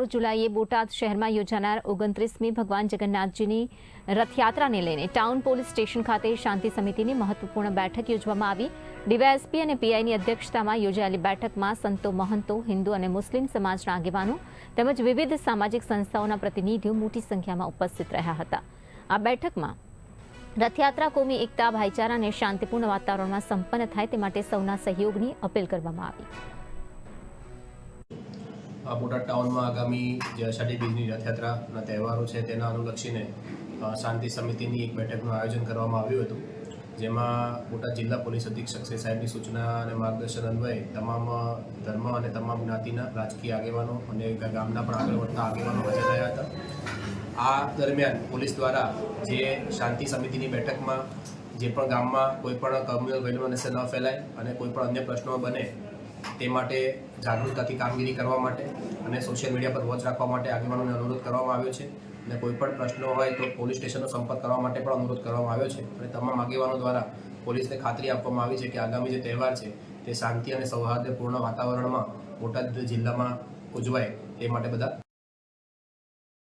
16 જુલાઈએ બોટાદ શહેરમાં યોજાનાર 29મી ભગવાન જગન્નાથજીની રથયાત્રાને લઈને ટાઉન પોલીસ સ્ટેશન ખાતે શાંતિ સમિતિની મહત્વપૂર્ણ બેઠક યોજવામાં આવી। ડીવાયએસપી અને પીઆઈની અધ્યક્ષતામાં યોજાયેલી બેઠકમાં સંતો, મહંતો, હિન્દુ અને મુસ્લિમ સમાજના આગેવાનો તેમજ વિવિધ સામાજિક સંસ્થાઓના પ્રતિનિધિઓ મોટી સંખ્યામાં ઉપસ્થિત રહ્યા હતા। આ બેઠકમાં રથયાત્રા કોમી એકતા, ભાઈચારા અને શાંતિપૂર્ણ વાતાવરણમાં સંપન્ન થાય તે માટે સૌના સહયોગની અપીલ કરવામાં આવી। બોટાદ ટાઉનમાં આગામી જે અષાઢી બીજની રથયાત્રાના તહેવારો છે તેના અનુલક્ષીને શાંતિ સમિતિની એક બેઠકનું આયોજન કરવામાં આવ્યું હતું, જેમાં બોટાદ જિલ્લા પોલીસ અધિક્ષક શ્રી સાહેબની સૂચના અને માર્ગદર્શન અન્વયે તમામ ધર્મ અને તમામ જ્ઞાતિના રાજકીય આગેવાનો અને ગામના પણ આગળ વધતા આગેવાનો હાજર રહ્યા હતા। આ દરમિયાન પોલીસ દ્વારા જે શાંતિ સમિતિની બેઠકમાં જે પણ ગામમાં કોઈ પણ કમ્યુનલ વાયલન્સ ન ફેલાય અને કોઈ પણ અન્ય પ્રશ્નો બને તે માટે જાગૃતતાથી કામગીરી કરવા માટે અને સોશિયલ મીડિયા પર વોચ રાખવા માટે આગેવાનોને અનુરોધ કરવામાં આવ્યો છે અને કોઈ પણ પ્રશ્નો હોય તો પોલીસ સ્ટેશનનો સંપર્ક કરવા માટે પણ અનુરોધ કરવામાં આવ્યો છે અને તમામ આગેવાનો દ્વારા પોલીસને ખાતરી આપવામાં આવી છે કે આગામી જે તહેવાર છે તે શાંતિ અને સૌહાર્દપૂર્ણ વાતાવરણમાં બોટાદ જિલ્લામાં ઉજવાય તે માટે બધા